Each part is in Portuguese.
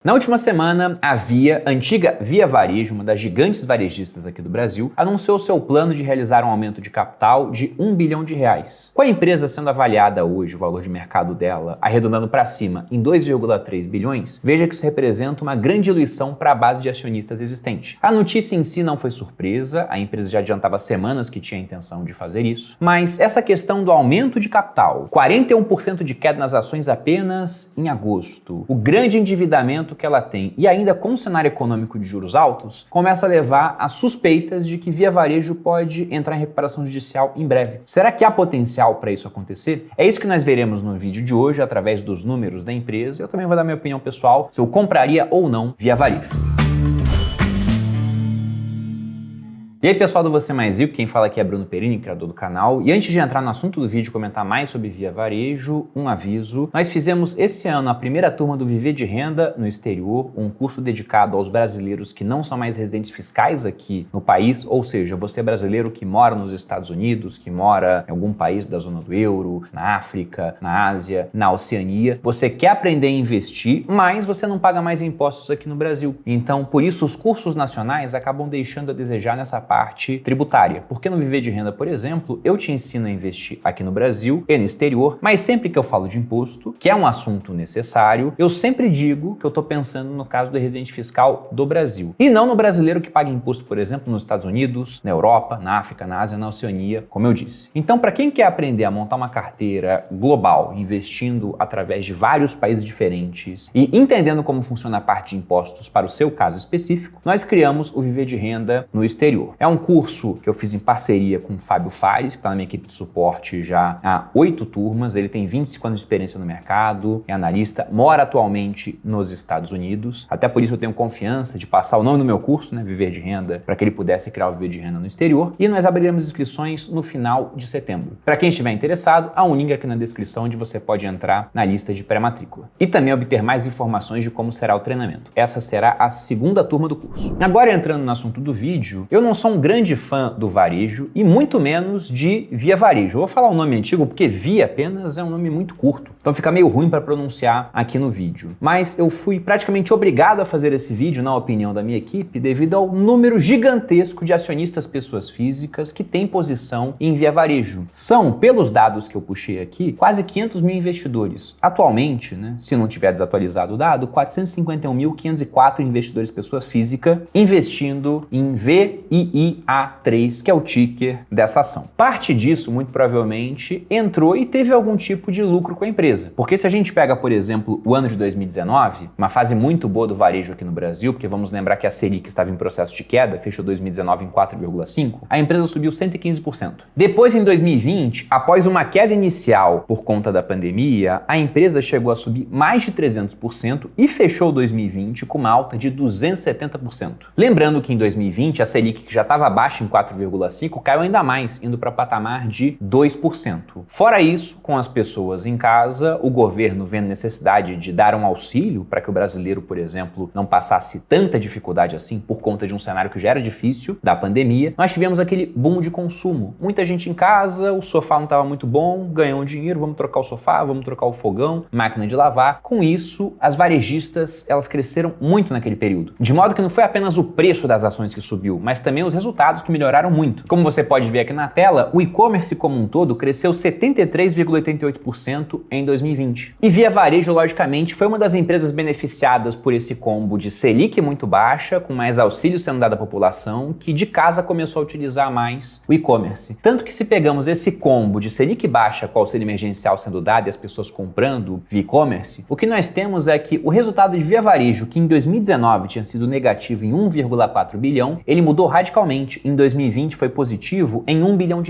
Na última semana, a Via, antiga Via Varejo, uma das gigantes varejistas aqui do Brasil, anunciou seu plano de realizar um aumento de capital de R$ 1 bilhão. Com a empresa sendo avaliada hoje, o valor de mercado dela, arredondando para cima em 2,3 bilhões, veja que isso representa uma grande diluição para a base de acionistas existente. A notícia em si não foi surpresa, a empresa já adiantava semanas que tinha a intenção de fazer isso, mas essa questão do aumento de capital, 41% de queda nas ações apenas em agosto, o grande endividamento que ela tem e ainda com o cenário econômico de juros altos, começa a levar a suspeitas de que Via Varejo pode entrar em recuperação judicial em breve. Será que há potencial para isso acontecer? É isso que nós veremos no vídeo de hoje, através dos números da empresa. Eu também vou dar minha opinião pessoal, se eu compraria ou não Via Varejo. E aí pessoal do Você Mais Rico, quem fala aqui é Bruno Perini, criador do canal. E antes de entrar no assunto do vídeo e comentar mais sobre Via Varejo, um aviso. Nós fizemos esse ano a primeira turma do Viver de Renda no Exterior, um curso dedicado aos brasileiros que não são mais residentes fiscais aqui no país, ou seja, você brasileiro que mora nos Estados Unidos, que mora em algum país da zona do euro, na África, na Ásia, na Oceania. Você quer aprender a investir, mas você não paga mais impostos aqui no Brasil. Então, por isso, os cursos nacionais acabam deixando a desejar nessa parte tributária. Porque no Viver de Renda, por exemplo, eu te ensino a investir aqui no Brasil e no exterior, mas sempre que eu falo de imposto, que é um assunto necessário, eu sempre digo que eu estou pensando no caso do residente fiscal do Brasil. E não no brasileiro que paga imposto, por exemplo, nos Estados Unidos, na Europa, na África, na Ásia, na Oceania, como eu disse. Então, para quem quer aprender a montar uma carteira global, investindo através de vários países diferentes e entendendo como funciona a parte de impostos para o seu caso específico, nós criamos o Viver de Renda no exterior. É um curso que eu fiz em parceria com o Fábio Fares, que está na minha equipe de suporte já há 8 turmas. Ele tem 25 anos de experiência no mercado, é analista, mora atualmente nos Estados Unidos. Até por isso eu tenho confiança de passar o nome do meu curso, né, Viver de Renda, para que ele pudesse criar o Viver de Renda no exterior. E nós abriremos inscrições no final de setembro. Para quem estiver interessado, há um link aqui na descrição onde você pode entrar na lista de pré-matrícula. E também obter mais informações de como será o treinamento. Essa será a segunda turma do curso. Agora, entrando no assunto do vídeo, eu não sou um grande fã do varejo e muito menos de Via Varejo. Eu vou falar um nome antigo porque Via apenas é um nome muito curto, então fica meio ruim para pronunciar aqui no vídeo. Mas eu fui praticamente obrigado a fazer esse vídeo, na opinião da minha equipe, devido ao número gigantesco de acionistas pessoas físicas que têm posição em Via Varejo. São, pelos dados que eu puxei aqui, quase 500 mil investidores. Atualmente, né, se não tiver desatualizado o dado, 451.504 investidores pessoas físicas investindo em VIIA3, que é o ticker dessa ação. Parte disso, muito provavelmente, entrou e teve algum tipo de lucro com a empresa. Porque se a gente pega, por exemplo, o ano de 2019, uma fase muito boa do varejo aqui no Brasil, porque vamos lembrar que a Selic estava em processo de queda, fechou 2019 em 4,5%, a empresa subiu 115%. Depois, em 2020, após uma queda inicial por conta da pandemia, a empresa chegou a subir mais de 300% e fechou 2020 com uma alta de 270%. Lembrando que em 2020, a Selic, que já estava baixa em 4,5%, caiu ainda mais, indo para patamar de 2%. Fora isso, com as pessoas em casa, o governo vendo necessidade de dar um auxílio para que o brasileiro, por exemplo, não passasse tanta dificuldade assim por conta de um cenário que já era difícil, da pandemia, nós tivemos aquele boom de consumo. Muita gente em casa, o sofá não estava muito bom, ganhou um dinheiro, vamos trocar o sofá, vamos trocar o fogão, máquina de lavar. Com isso, as varejistas, elas cresceram muito naquele período. De modo que não foi apenas o preço das ações que subiu, mas também os resultados que melhoraram muito. Como você pode ver aqui na tela, o e-commerce como um todo cresceu 73,88% em 2020. E Via Varejo, logicamente, foi uma das empresas beneficiadas por esse combo de Selic muito baixa, com mais auxílio sendo dado à população, que de casa começou a utilizar mais o e-commerce. Tanto que se pegamos esse combo de Selic baixa com auxílio emergencial sendo dado e as pessoas comprando via e-commerce, o que nós temos é que o resultado de Via Varejo, que em 2019 tinha sido negativo em 1,4 bilhão, ele mudou radicalmente. Em 2020 foi positivo em R$ 1 bilhão,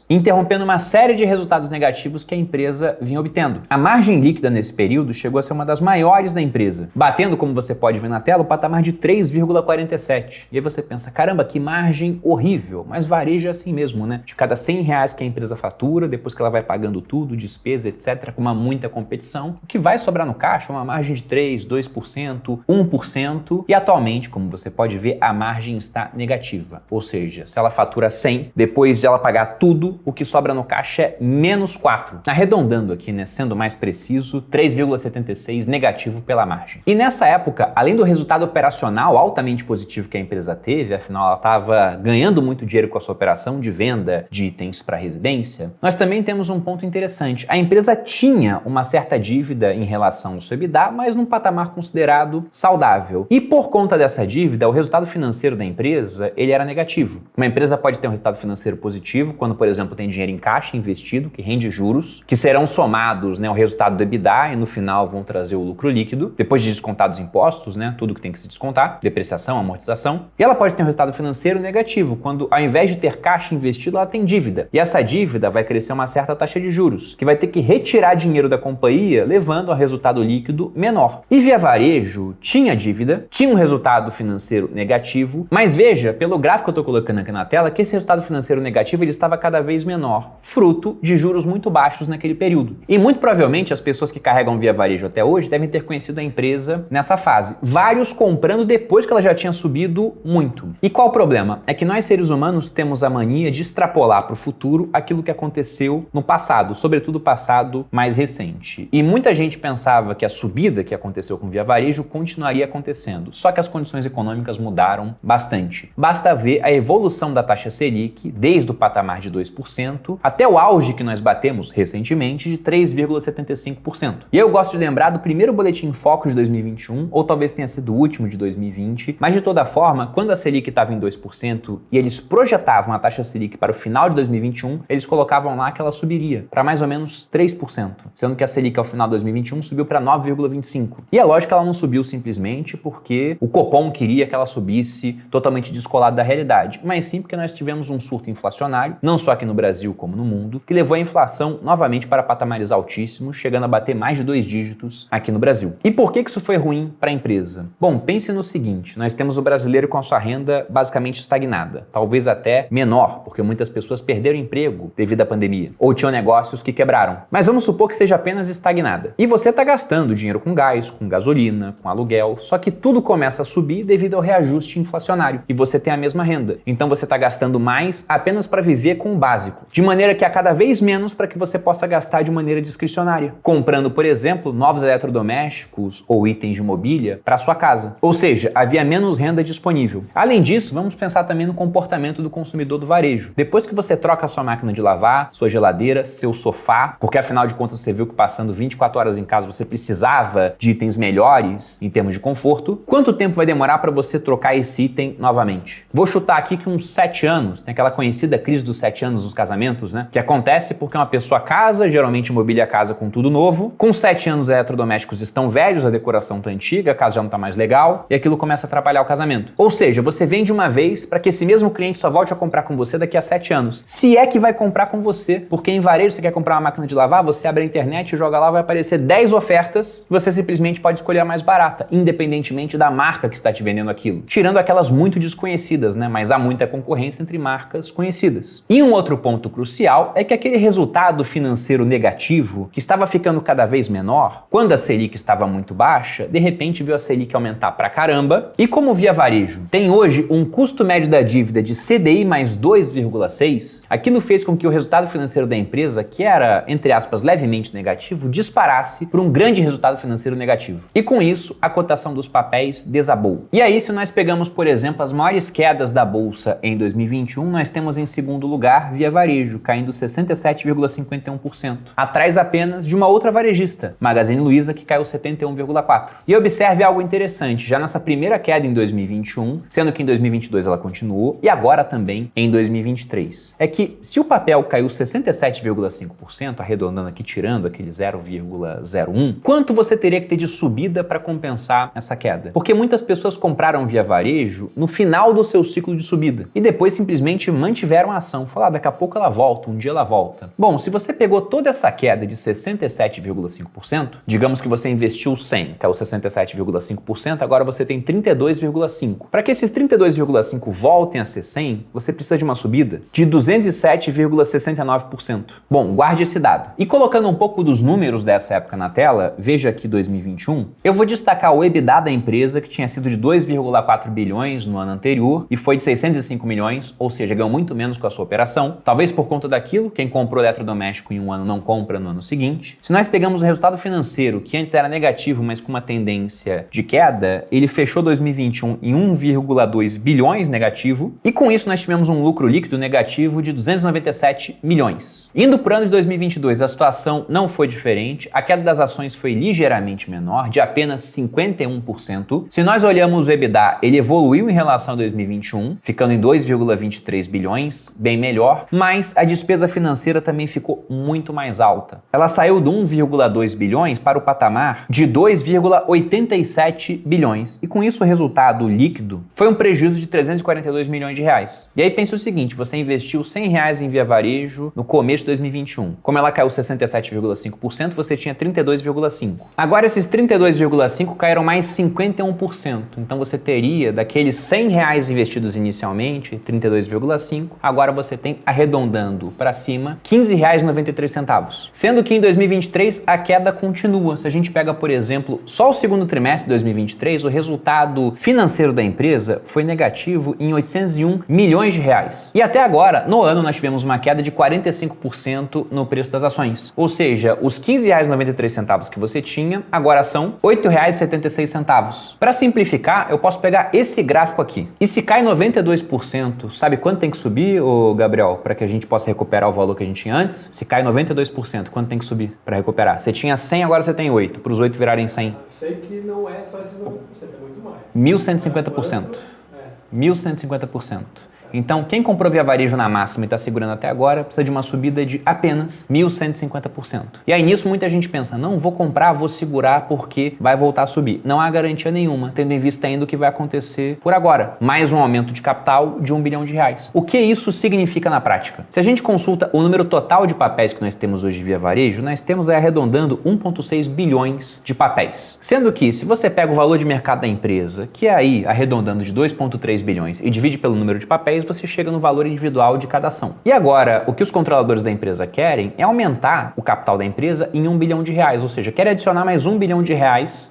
interrompendo uma série de resultados negativos que a empresa vinha obtendo. A margem líquida nesse período chegou a ser uma das maiores da empresa, batendo, como você pode ver na tela, o patamar de 3,47. E aí você pensa, caramba, que margem horrível, mas varejo é assim mesmo, né? De cada R$100 que a empresa fatura, depois que ela vai pagando tudo, despesa, etc., com muita competição, o que vai sobrar no caixa é uma margem de 3%, 2%, 1%, e atualmente, como você pode ver, a margem está negativa. negativa, ou seja, se ela fatura 100, depois de ela pagar tudo, o que sobra no caixa é menos 4. Arredondando aqui, né, sendo mais preciso, 3,76 negativo pela margem. E nessa época, além do resultado operacional altamente positivo que a empresa teve, afinal ela estava ganhando muito dinheiro com a sua operação de venda de itens para residência, nós também temos um ponto interessante. A empresa tinha uma certa dívida em relação ao seu EBITDA, mas num patamar considerado saudável. E por conta dessa dívida, o resultado financeiro da empresa, ele era negativo. Uma empresa pode ter um resultado financeiro positivo quando, por exemplo, tem dinheiro em caixa investido, que rende juros, que serão somados, né, ao resultado do EBITDA e no final vão trazer o lucro líquido, depois de descontados impostos, né, tudo que tem que se descontar, depreciação, amortização. E ela pode ter um resultado financeiro negativo quando, ao invés de ter caixa investido, ela tem dívida. E essa dívida vai crescer uma certa taxa de juros, que vai ter que retirar dinheiro da companhia, levando a resultado líquido menor. E Via Varejo tinha dívida, tinha um resultado financeiro negativo, mas veja, pelo gráfico que eu estou colocando aqui na tela, que esse resultado financeiro negativo ele estava cada vez menor, fruto de juros muito baixos naquele período. E muito provavelmente as pessoas que carregam Via Varejo até hoje devem ter conhecido a empresa nessa fase. Vários comprando depois que ela já tinha subido muito. E qual o problema? É que nós seres humanos temos a mania de extrapolar para o futuro aquilo que aconteceu no passado, sobretudo o passado mais recente. E muita gente pensava que a subida que aconteceu com Via Varejo continuaria acontecendo, só que as condições econômicas mudaram bastante. Basta ver a evolução da taxa Selic desde o patamar de 2% até o auge que nós batemos recentemente de 3,75%. E eu gosto de lembrar do primeiro Boletim Focus de 2021, ou talvez tenha sido o último de 2020, mas de toda forma, quando a Selic estava em 2% e eles projetavam a taxa Selic para o final de 2021, eles colocavam lá que ela subiria para mais ou menos 3%, sendo que a Selic ao final de 2021 subiu para 9,25%. E é lógico que ela não subiu simplesmente porque o Copom queria que ela subisse totalmente descolada da realidade, mas sim porque nós tivemos um surto inflacionário, não só aqui no Brasil como no mundo, que levou a inflação novamente para patamares altíssimos, chegando a bater mais de 2 dígitos aqui no Brasil. E por que isso foi ruim para a empresa? Bom, pense no seguinte, nós temos o brasileiro com a sua renda basicamente estagnada, talvez até menor, porque muitas pessoas perderam emprego devido à pandemia, ou tinham negócios que quebraram. Mas vamos supor que esteja apenas estagnada. E você está gastando dinheiro com gás, com gasolina, com aluguel, só que tudo começa a subir devido ao reajuste inflacionário, e você tem a mesma renda. Então você está gastando mais apenas para viver com o básico, de maneira que há cada vez menos para que você possa gastar de maneira discricionária, comprando, por exemplo, novos eletrodomésticos ou itens de mobília para sua casa. Ou seja, havia menos renda disponível. Além disso, vamos pensar também no comportamento do consumidor do varejo. Depois que você troca a sua máquina de lavar, sua geladeira, seu sofá, porque afinal de contas você viu que passando 24 horas em casa você precisava de itens melhores em termos de conforto, quanto tempo vai demorar para você trocar esse item novamente? Vou chutar aqui que uns 7 anos, tem aquela conhecida crise dos 7 anos dos casamentos, né? Que acontece porque uma pessoa casa, geralmente mobília a casa com tudo novo, com 7 anos os eletrodomésticos estão velhos, a decoração tá antiga, a casa já não tá mais legal, e aquilo começa a atrapalhar o casamento. Ou seja, você vende uma vez para que esse mesmo cliente só volte a comprar com você daqui a 7 anos. Se é que vai comprar com você, porque em varejo você quer comprar uma máquina de lavar, você abre a internet, joga lá, vai aparecer 10 ofertas, você simplesmente pode escolher a mais barata, independentemente da marca que está te vendendo aquilo. Tirando aquelas muito desconhecidas, né? Mas há muita concorrência entre marcas conhecidas. E um outro ponto crucial é que aquele resultado financeiro negativo, que estava ficando cada vez menor, quando a Selic estava muito baixa, de repente viu a Selic aumentar pra caramba, e como Via Varejo tem hoje um custo médio da dívida de CDI mais 2,6, aquilo fez com que o resultado financeiro da empresa, que era, entre aspas, levemente negativo, disparasse para um grande resultado financeiro negativo. E com isso, a cotação dos papéis desabou. E aí, se nós pegamos, por exemplo, as maiores quedas da Bolsa em 2021, nós temos em segundo lugar Via Varejo, caindo 67,51%, atrás apenas de uma outra varejista, Magazine Luiza, que caiu 71,4%. E observe algo interessante, já nessa primeira queda em 2021, sendo que em 2022 ela continuou, e agora também em 2023. É que se o papel caiu 67,5%, arredondando aqui, tirando aquele 0,01, quanto você teria que ter de subida para compensar essa queda? Porque muitas pessoas compraram Via Varejo no final do seu ciclo de subida e depois simplesmente mantiveram a ação. Falaram, daqui a pouco ela volta, um dia ela volta. Bom, se você pegou toda essa queda de 67,5%, digamos que você investiu 100, caiu 67,5%, agora você tem 32,5%. Para que esses 32,5% voltem a ser 100, você precisa de uma subida de 207,69%. Bom, guarde esse dado. E colocando um pouco dos números dessa época na tela, veja aqui 2021, eu vou destacar o EBITDA da empresa, que tinha sido de 2,4 bilhões no ano anterior e e foi de 605 milhões, ou seja, ganhou muito menos com a sua operação. Talvez por conta daquilo, quem comprou eletrodoméstico em um ano não compra no ano seguinte. Se nós pegamos o resultado financeiro, que antes era negativo, mas com uma tendência de queda, ele fechou 2021 em 1,2 bilhões negativo, e com isso nós tivemos um lucro líquido negativo de 297 milhões. Indo para o ano de 2022, a situação não foi diferente, a queda das ações foi ligeiramente menor, de apenas 51%. Se nós olhamos o EBITDA, ele evoluiu em relação a 2021, ficando em 2,23 bilhões, bem melhor, mas a despesa financeira também ficou muito mais alta. Ela saiu de 1,2 bilhões para o patamar de 2,87 bilhões, e com isso o resultado líquido foi um prejuízo de 342 milhões de reais. E aí pensa o seguinte, você investiu R$100 em Via Varejo no começo de 2021. Como ela caiu 67,5%, você tinha 32,5%. Agora esses 32,5% caíram mais 51%. Então você teria daqueles R$100 investidos inicialmente, 32,5%, agora você tem, arredondando para cima, R$15,93. Sendo que em 2023 a queda continua. Se a gente pega, por exemplo, só o segundo trimestre de 2023, o resultado financeiro da empresa foi negativo em 801 milhões de reais. E até agora, no ano, nós tivemos uma queda de 45% no preço das ações. Ou seja, os R$15,93 que você tinha, agora são R$8,76. Para simplificar, eu posso pegar esse gráfico aqui. E se cai 92%, sabe quanto tem que subir, ô Gabriel, para que a gente possa recuperar o valor que a gente tinha antes? Se cai 92%, quanto tem que subir para recuperar? Você tinha 100, agora você tem 8. Para os 8 virarem 100. Eu sei que não é só esse 90%, é muito mais. 1.150%. 1.150%. Então, quem comprou Via Varejo na máxima e está segurando até agora, precisa de uma subida de apenas 1.150%. E aí nisso muita gente pensa, não vou comprar, vou segurar porque vai voltar a subir. Não há garantia nenhuma, tendo em vista ainda o que vai acontecer por agora. Mais um aumento de capital de R$1 bilhão. O que isso significa na prática? Se a gente consulta o número total de papéis que nós temos hoje Via Varejo, nós temos aí arredondando 1,6 bilhões de papéis. Sendo que, se você pega o valor de mercado da empresa, que é aí arredondando de 2,3 bilhões e divide pelo número de papéis, você chega no valor individual de cada ação. E agora, o que os controladores da empresa querem é aumentar o capital da empresa em R$1 bilhão, ou seja, querem adicionar mais R$1 bilhão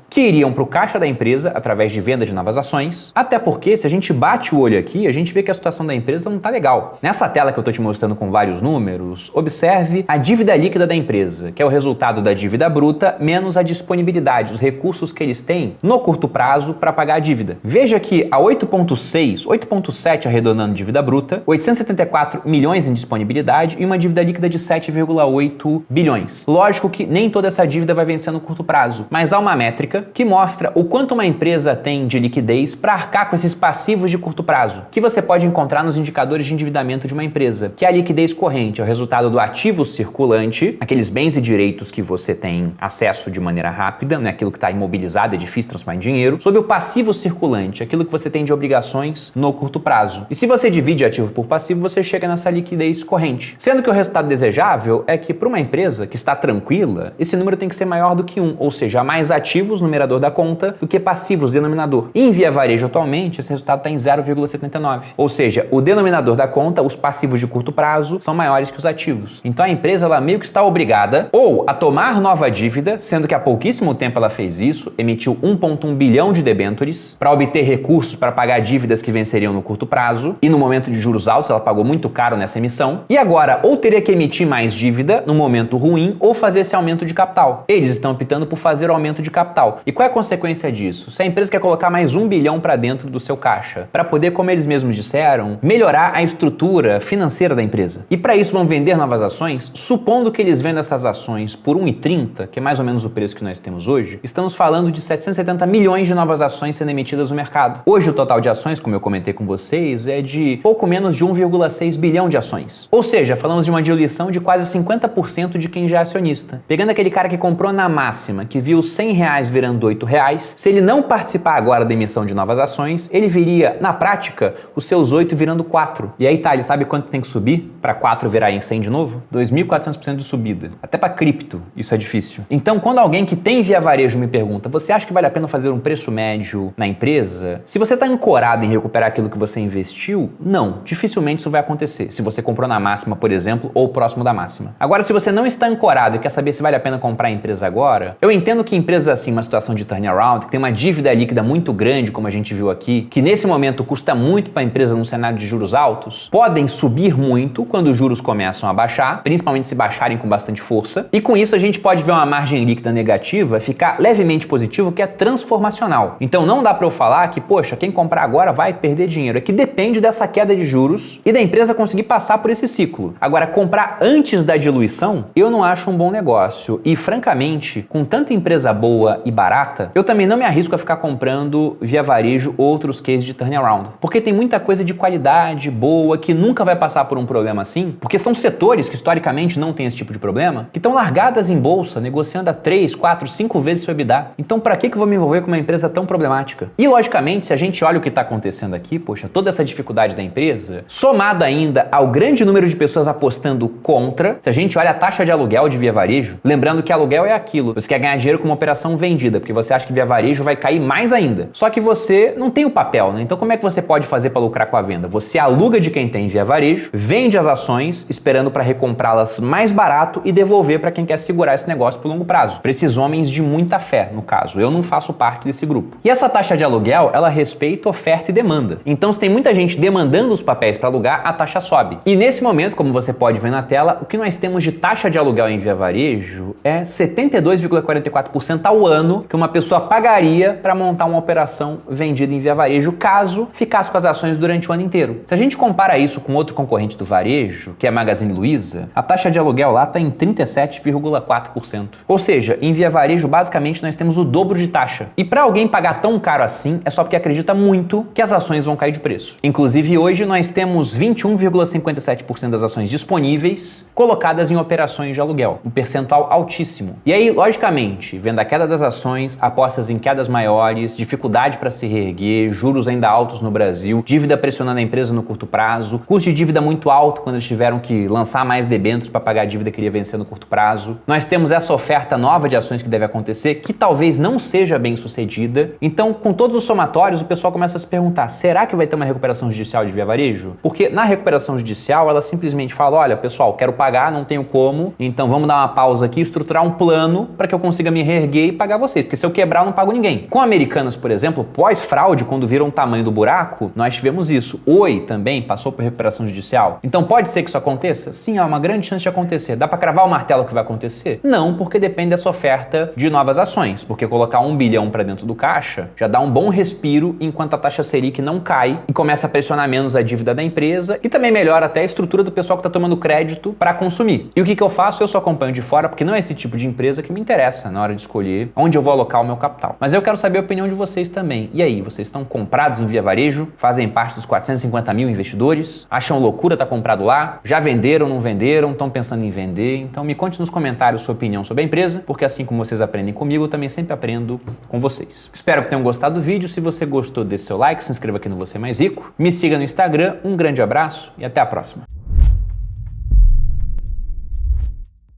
que iriam para o caixa da empresa através de venda de novas ações, até porque se a gente bate o olho aqui, a gente vê que a situação da empresa não está legal. Nessa tela que eu estou te mostrando com vários números, observe a dívida líquida da empresa, que é o resultado da dívida bruta menos a disponibilidade, os recursos que eles têm no curto prazo para pagar a dívida. Veja que a 8,7 arredondando dívida bruta, 874 milhões em disponibilidade e uma dívida líquida de 7,8 bilhões. Lógico que nem toda essa dívida vai vencer no curto prazo, mas há uma métrica que mostra o quanto uma empresa tem de liquidez para arcar com esses passivos de curto prazo, que você pode encontrar nos indicadores de endividamento de uma empresa, que é a liquidez corrente, é o resultado do ativo circulante, aqueles bens e direitos que você tem acesso de maneira rápida, né, aquilo que está imobilizado, é difícil transformar em dinheiro, sobre o passivo circulante, aquilo que você tem de obrigações no curto prazo. E se você divide ativo por passivo, você chega nessa liquidez corrente. Sendo que o resultado desejável é que para uma empresa que está tranquila, esse número tem que ser maior do que 1, ou seja, mais ativos, numerador da conta, do que passivos, denominador. E em Via Varejo atualmente, esse resultado está em 0,79. Ou seja, o denominador da conta, os passivos de curto prazo, são maiores que os ativos. Então a empresa, ela meio que está obrigada ou a tomar nova dívida, sendo que há pouquíssimo tempo ela fez isso, emitiu 1,1 bilhão de debêntures para obter recursos para pagar dívidas que venceriam no curto prazo, e no momento de juros altos ela pagou muito caro nessa emissão, e agora ou teria que emitir mais dívida no momento ruim ou fazer esse aumento de capital. Eles estão optando por fazer o aumento de capital. E qual é a consequência disso? Se a empresa quer colocar mais 1 bilhão para dentro do seu caixa, para poder, como eles mesmos disseram, melhorar a estrutura financeira da empresa. E para isso vão vender novas ações, supondo que eles vendam essas ações por R$1,30, que é mais ou menos o preço que nós temos hoje, estamos falando de 770 milhões de novas ações sendo emitidas no mercado. Hoje o total de ações, como eu comentei com vocês, é de pouco menos de 1,6 bilhão de ações. Ou seja, falamos de uma diluição de quase 50% de quem já é acionista. Pegando aquele cara que comprou na máxima, que viu os R$100 virando R$8, se ele não participar agora da emissão de novas ações, ele viria, na prática, os seus 8 virando 4. E aí tá, ele sabe quanto tem que subir para 4 virar em 100 de novo? 2.400% de subida. Até para cripto, isso é difícil. Então, quando alguém que tem Via Varejo me pergunta, você acha que vale a pena fazer um preço médio na empresa? Se você está ancorado em recuperar aquilo que você investiu, não, dificilmente isso vai acontecer. Se você comprou na máxima, por exemplo, ou próximo da máxima. Agora, se você não está ancorado e quer saber se vale a pena comprar a empresa agora, eu entendo que empresas assim, uma situação situação de turnaround, que tem uma dívida líquida muito grande, como a gente viu aqui, que nesse momento custa muito para a empresa num cenário de juros altos, podem subir muito quando os juros começam a baixar, principalmente se baixarem com bastante força. E com isso a gente pode ver uma margem líquida negativa ficar levemente positivo, que é transformacional. Então não dá para eu falar que, poxa, quem comprar agora vai perder dinheiro. É que depende dessa queda de juros e da empresa conseguir passar por esse ciclo. Agora, comprar antes da diluição, eu não acho um bom negócio. E, francamente, com tanta empresa boa e barata, eu também não me arrisco a ficar comprando via varejo outros cases de turnaround. Porque tem muita coisa de qualidade boa que nunca vai passar por um problema assim, porque são setores que historicamente não têm esse tipo de problema, que estão largadas em bolsa, negociando a 3, 4, 5 vezes seu EBITDA. Então, para que eu vou me envolver com uma empresa tão problemática? E, logicamente, se a gente olha o que está acontecendo aqui, poxa, toda essa dificuldade da empresa, somada ainda ao grande número de pessoas apostando contra, se a gente olha a taxa de aluguel de via varejo, lembrando que aluguel é aquilo, você quer ganhar dinheiro com uma operação vendida, porque você acha que via varejo vai cair mais ainda. Só que você não tem o papel, né? Então como é que você pode fazer para lucrar com a venda? Você aluga de quem tem via varejo, vende as ações, esperando para recomprá-las mais barato e devolver para quem quer segurar esse negócio por longo prazo. Para esses homens de muita fé, no caso. Eu não faço parte desse grupo. E essa taxa de aluguel, ela respeita oferta e demanda. Então se tem muita gente demandando os papéis para alugar, a taxa sobe. E nesse momento, como você pode ver na tela, o que nós temos de taxa de aluguel em via varejo é 72,44% ao ano que uma pessoa pagaria para montar uma operação vendida em via varejo, caso ficasse com as ações durante o ano inteiro. Se a gente compara isso com outro concorrente do varejo, que é a Magazine Luiza, a taxa de aluguel lá está em 37,4%. Ou seja, em via varejo, basicamente, nós temos o dobro de taxa. E para alguém pagar tão caro assim, é só porque acredita muito que as ações vão cair de preço. Inclusive, hoje nós temos 21,57% das ações disponíveis colocadas em operações de aluguel, um percentual altíssimo. E aí, logicamente, vendo a queda das ações, apostas em quedas maiores, dificuldade para se reerguer, juros ainda altos no Brasil, dívida pressionando a empresa no curto prazo, custo de dívida muito alto quando eles tiveram que lançar mais debêntures para pagar a dívida que iria vencer no curto prazo. Nós temos essa oferta nova de ações que deve acontecer, que talvez não seja bem sucedida. Então, com todos os somatórios, o pessoal começa a se perguntar, será que vai ter uma recuperação judicial de via varejo? Porque na recuperação judicial, ela simplesmente fala, olha, pessoal, quero pagar, não tenho como, então vamos dar uma pausa aqui, estruturar um plano para que eu consiga me reerguer e pagar vocês, porque se eu quebrar, eu não pago ninguém. Com Americanas, por exemplo, pós-fraude, quando viram o tamanho do buraco, nós tivemos isso. Oi também passou por recuperação judicial. Então pode ser que isso aconteça? Sim, há uma grande chance de acontecer. Dá para cravar o martelo que vai acontecer? Não, porque depende dessa oferta de novas ações, porque colocar 1 bilhão para dentro do caixa já dá um bom respiro enquanto a taxa Selic não cai e começa a pressionar menos a dívida da empresa e também melhora até a estrutura do pessoal que está tomando crédito para consumir. E o que eu faço? Eu só acompanho de fora, porque não é esse tipo de empresa que me interessa na hora de escolher onde eu vou alocar o meu capital. Mas eu quero saber a opinião de vocês também. E aí, vocês estão comprados em via varejo? Fazem parte dos 450 mil investidores? Acham loucura estar comprado lá? Já venderam, não venderam? Estão pensando em vender? Então me conte nos comentários sua opinião sobre a empresa, porque assim como vocês aprendem comigo, eu também sempre aprendo com vocês. Espero que tenham gostado do vídeo. Se você gostou, deixe seu like, se inscreva aqui no Você Mais Rico, me siga no Instagram, um grande abraço e até a próxima.